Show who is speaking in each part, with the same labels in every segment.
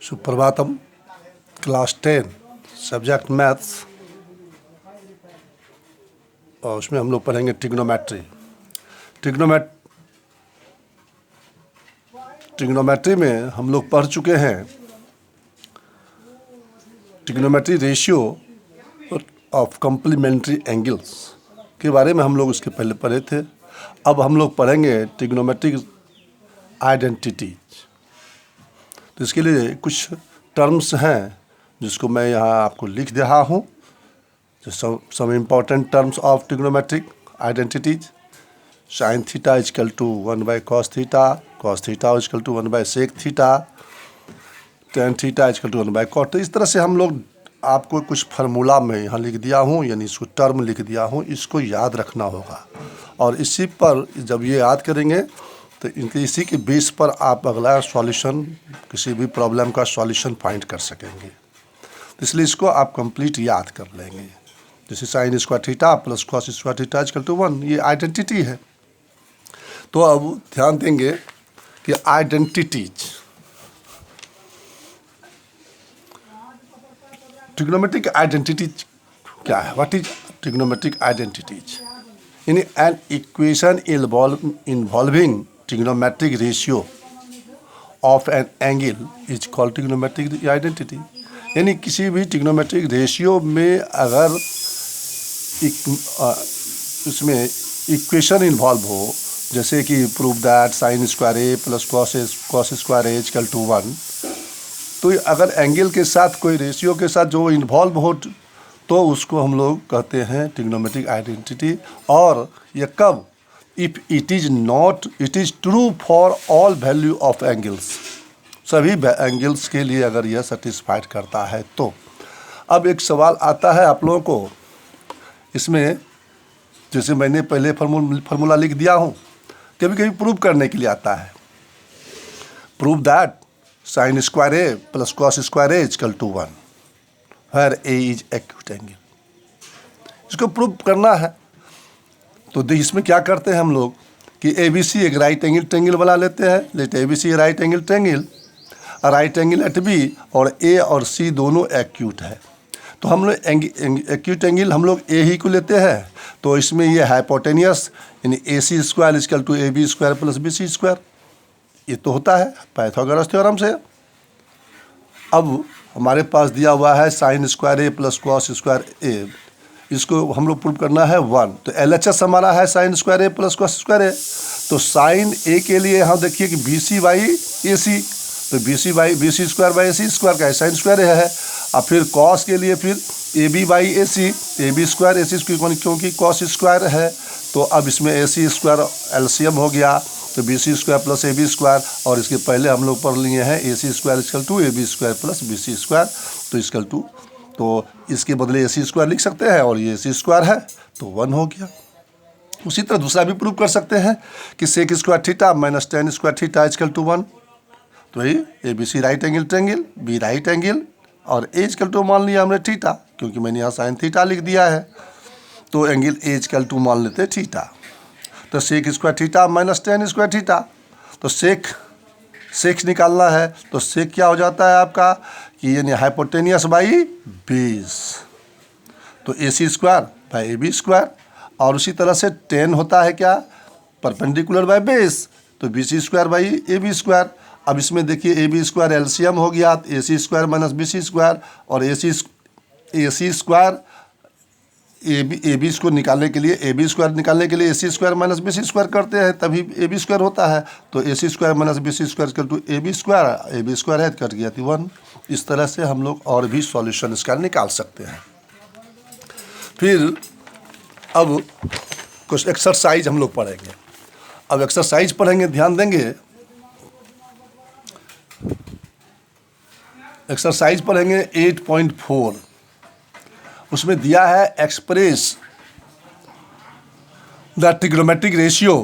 Speaker 1: Suprabhatam. Class 10 subject maths, और उसमें हम लोग पढ़ेंगे ट्रिग्नोमेट्री। ट्रिग्नोमेट्री में हम लोग पढ़ चुके हैं trigonometry ratio of complementary angles के बारे में। हम लोग उसके पहले पढ़े थे। अब हम लोग पढ़ेंगे ट्रिग्नोमेट्रिक आइडेंटिटीज। तो इसके लिए कुछ टर्म्स हैं जिसको मैं यहाँ आपको लिख दे रहा हूँ। Some important terms of trigonometric identities. Sine theta is equal to 1/cos theta, cos theta is equal to 1/sec theta, tan theta is equal to 1/cot। तो इस तरह से हम लोग आपको कुछ फार्मूला में यहाँ लिख दिया हूँ, यानी इसको टर्म लिख दिया हूँ। इसको याद रखना होगा और इसी पर जब ये याद करेंगे तो इसी के बेस पर आप अगला सॉल्यूशन, किसी भी प्रॉब्लम का सॉल्यूशन फाइंड कर सकेंगे। तो इसलिए इसको आप कंप्लीट याद कर लेंगे। जैसे sine square theta plus cos square theta equal to 1, ये आइडेंटिटी है। तो अब ध्यान देंगे कि आइडेंटिटीज, ट्रिग्नोमेट्रिक आइडेंटिटीज क्या है? What is trigonometric identities? यानी an equation involving trigonometric ratio of an angle is called trigonometric identity. यानी किसी भी ट्रिग्नोमेट्रिक रेशियो में अगर उसमें इक्वेशन इन्वॉल्व हो, जैसे कि prove that sine square A plus cos square A equal to 1, तो अगर एंगल के साथ कोई रेशियो के साथ जो इन्वॉल्व हो तो उसको हम लोग कहते हैं ट्रिग्नोमेट्रिक आइडेंटिटी। और ये कब? If it is true for all value of angles, सभी एंगल्स के लिए अगर यह सेटिस्फाइड करता है तो। अब एक सवाल आता है आप लोगों को इसमें, जैसे मैंने पहले फार्मूला लिख दिया हूँ, कभी कभी प्रूव करने के लिए आता है। Prove that sine square A plus cos square A equal to 1 where A is acute angle. इसको प्रूव करना है तो इसमें क्या करते हैं हम लोग कि ए बी सी एक राइट एंगल ट्रायंगल बना लेते हैं। Let A B C right angle triangle, right angle at B, और ए और सी दोनों एक्यूट है। तो हम लोग एक्यूट एंगल हम लोग ए ही को लेते हैं। तो इसमें ये हाइपोटेनियस यानी A C square equal to A B square plus B C square, ये तो होता है पाइथागोरस थ्योरम से। अब हमारे पास दिया हुआ है sign square A plus cos square ए, इसको हम लोग प्रूव करना है 1। तो LHS हमारा है sign square A plus cos square A. तो साइन ए के लिए यहाँ देखिए कि B C by A C, तो B C square by A C square का साइन स्क्वायर है। और फिर कॉस के लिए फिर A B by A C, A B square A C square, क्योंकि कॉस स्क्वायर है। तो अब इसमें ए सी स्क्वायर एलसीएम हो गया, तो B C square plus A B square, और इसके पहले हम लोग पढ़ लिए हैं A C square equal to A B square plus B C square, तो इक्वल टू, तो इसके बदले ए सी स्क्वायर लिख सकते हैं और ये ए सी स्क्वायर है तो 1 हो गया। उसी तरह दूसरा भी प्रूव कर सकते हैं कि sec square theta minus tan square theta equal to 1। तो ये A B C right angle triangle, B right angle, और ए इक्वल टू मान लिया हमने थीटा, क्योंकि मैंने यहाँ साइन थीटा लिख दिया है। तो एंगल ए इक्वल टू मान लेते हैं थीटा। तो sec square theta minus tan square theta, तो सेक निकालना है। तो सेक क्या हो जाता है आपका कि यानी हाइपोटेनियस बाई बेस, तो A C square by A B square. और उसी तरह से टेन होता है क्या? परपेंडिकुलर बाई बेस, तो B C square by A B square. अब इसमें देखिए ए बी स्क्वायर एलसीएम हो गया, A C square minus B C square, और A C square A B को निकालने के लिए, ए बी स्क्वायर निकालने के लिए A C square minus B C square करते हैं, तभी ए बी स्क्वायर होता है। तो A C square minus B C square equal to A B square है, कट गया थी 1। इस तरह से हम लोग और भी सॉल्यूशन इसका निकाल सकते हैं। फिर अब कुछ एक्सरसाइज हम लोग पढ़ेंगे। अब एक्सरसाइज पढ़ेंगे, ध्यान देंगे। एक्सरसाइज पढ़ेंगे 8.4। उसमें दिया है express the trigonometric ratio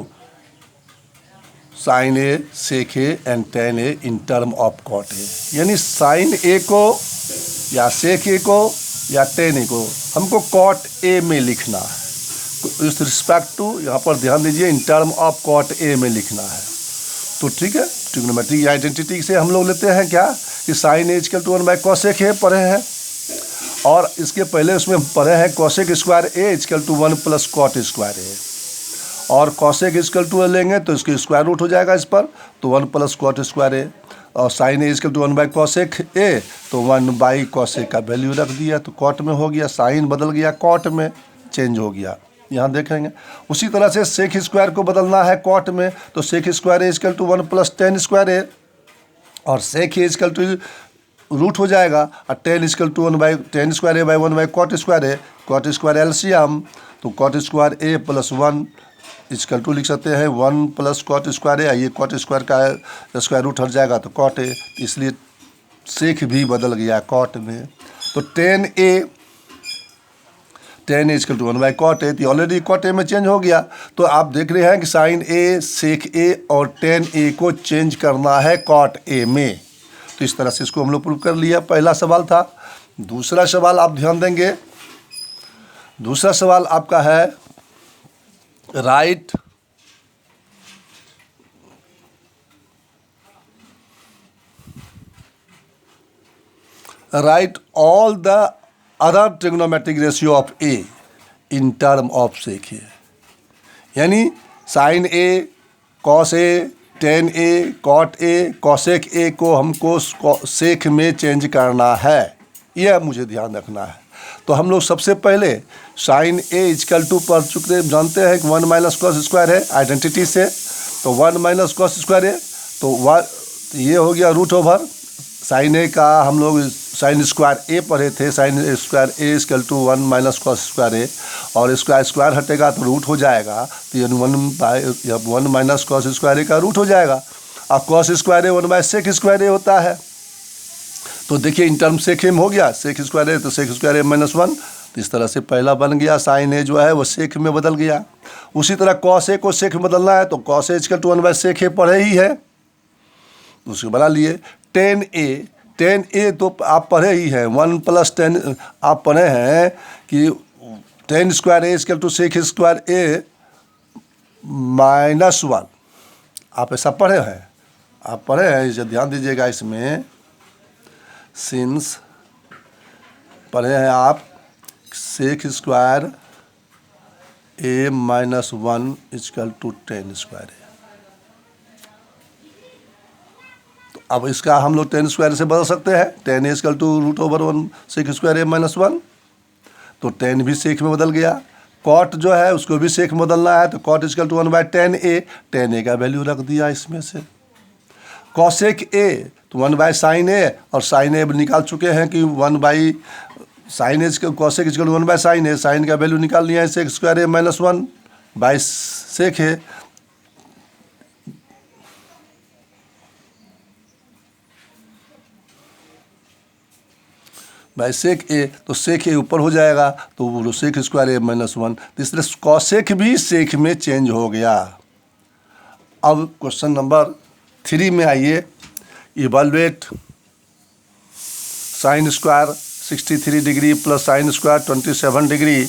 Speaker 1: sine A, sec A and tan A in term of cot A. यानी साइन ए को या सेक ए को या टेन ए को हमको कॉट ए में लिखना है। इस रिस्पेक्ट टू, यहाँ पर ध्यान दीजिए, in term of cot A में लिखना है। तो ठीक है, ट्रिग्नोमेट्रिक आइडेंटिटी से हम लोग लेते हैं क्या कि sine A equal to 1 by cosec A पढ़े हैं, और इसके पहले उसमें पढ़े हैं cosec square A equal to 1 plus cot square A, और कॉसेक इक्वल टू लेंगे तो इसके स्क्वायर रूट हो जाएगा इस पर, तो 1 प्लस कॉट स्क्वायर ए, और sine A equal to 1 by cosec A, तो 1 बाई कॉसेक का वैल्यू रख दिया, तो कॉट में हो गया, साइन बदल गया कॉट में चेंज हो गया, यहाँ देखेंगे। उसी तरह से सेक स्क्वायर को बदलना है कॉट में, तो sec square A equal to 1 plus tan square A, और sec A equal to root हो जाएगा, और tan equal to 1 by tan square A by 1 by cot square A, cot square LCM, तो cot square A plus 1 equal to लिख सकते हैं 1 plus cot square A, ये cot square का square root हट जाएगा तो कॉट ए, इसलिए सेक भी बदल गया कॉट में। तो tan A equal to 1 by cot A, तो ऑलरेडी कॉट ए में चेंज हो गया। तो आप देख रहे हैं कि साइन ए, सेक ए और टेन ए को चेंज करना है कॉट ए में, तो इस तरह से इसको हम लोग प्रूव कर लिया। पहला सवाल था। दूसरा सवाल आप ध्यान देंगे, दूसरा सवाल आपका है write all the other trigonometric ratio of A in term of sec A, यानी sine A, cos A, tan A, cot A, cosec A को हमको सेक में चेंज करना है, यह मुझे ध्यान रखना है। तो हम लोग सबसे पहले साइन ए इक्वल टू पढ़ चुके जानते हैं कि 1 माइनस कॉस स्क्वायर है आइडेंटिटी से, तो 1 माइनस कॉस स्क्वायर है, तो ये हो गया रूट ओवर साइन ए का, हम लोग साइन स्क्वायर ए पढ़े थे, sine square A equal to 1 minus cos square A, और इसका स्क्वायर हटेगा तो रूट हो जाएगा, तो ये 1 माइनस कॉस स्क्वायर ए का रूट हो जाएगा, और cos square A 1 by sec square A होता है। तो देखिए इन टर्म सेक एम हो गया, सेक स्क्वायर ए तो सेक स्क्वायर ए माइनस 1, तो इस तरह से पहला बन गया, साइन ए जो है वो सेक में बदल गया। उसी तरह कॉस ए को सेक में बदलना है, तो cos A equal to 1 by sec A पढ़े ही है, उसको बना लिए। टेन ए तो आप पढ़े ही हैं, 1 प्लस टेन आप पढ़े हैं कि tan square A equal to sec square A minus 1, आप ऐसा पढ़े हैं, आप पढ़े हैं, इसे ध्यान दीजिएगा इसमें, सिंस पढ़े हैं आप sec square A minus 1 equal to tan square A. तो अब इसका हम लोग टेन स्क्वायर से बदल सकते हैं, tan equal to root over 1 sec square A minus 1, तो टेन भी सेक में बदल गया। कॉट जो है उसको भी सेक में बदलना है, तो cot equal to 1 by tan A का वैल्यू रख दिया इसमें से। कॉसेक ए तो 1 बाई साइन ए, और साइन ए निकाल चुके हैं कि 1 by sine A cosec equal to 1 by sine A, sine का वैल्यू निकाल लिया है sec square A minus 1 by sec है, बाई सेक ए, तो सेक ए ऊपर हो जाएगा, तो वो सेक स्क्वायर ए माइनस 1, तीसरे कॉसेक भी सेक में चेंज हो गया। अब क्वेश्चन नंबर 3 में आइए, evaluate sign square 63 degree plus sine square 27 degree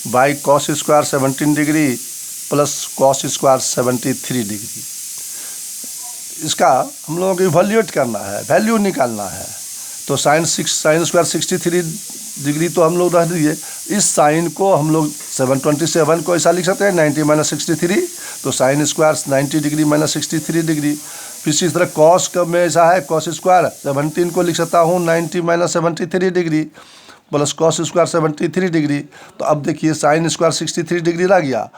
Speaker 1: by cos square 17 degree plus cos square 73 degree. इसका हम लोगों को इवैल्यूएट करना है, वैल्यू निकालना है। तो साइन स्क्वायर 63 डिग्री तो हम लोग रख दीजिए, इस साइन को हम लोग 727 को ऐसा लिख सकते हैं 90 माइनस 63, तो sine square 90 degree minus 63 degree. फिर इसी तरह कॉस का में ऐसा है, कॉस स्क्वायर 17 को लिख सकता हूँ 90 minus 73 degree plus cos square 73 degree. तो अब देखिए साइन स्क्वायर 63 डिग्री रह गया,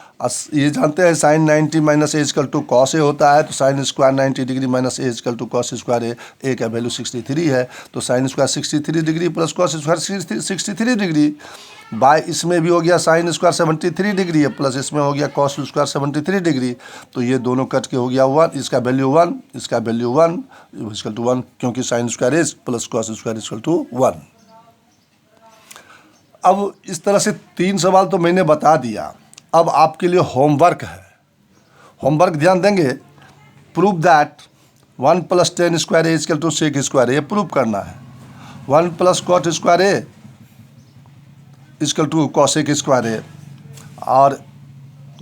Speaker 1: ये जानते हैं sine 90 minus A equal to cos A होता है, तो sine square 90 degree minus A equal to cos square A का वैल्यू 63 है, तो sine square 63 degree plus cos square 63 degree by इसमें भी हो गया साइन स्क्वायर 73 डिग्री है प्लस इसमें हो गया कॉस स्क्वायर 73 डिग्री, तो ये दोनों कट के हो गया 1, इसका वैल्यू 1, इसका वैल्यू 1 इक्वल टू 1, क्योंकि sine square is plus cos square equal to 1। अब इस तरह से 3 सवाल तो मैंने बता दिया। अब आपके लिए होमवर्क है, होमवर्क ध्यान देंगे। Prove that 1 plus tan square A equal to sec square A prove करना है, 1 plus cot square A equal to cosec square A, और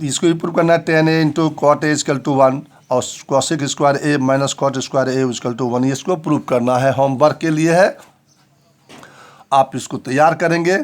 Speaker 1: इसको भी प्रूव करना है 10 A into cot A equal to 1, और cosec square A minus cot square A equal to 1, इसको prove करना है, होमवर्क के लिए है। आप इसको तैयार करेंगे।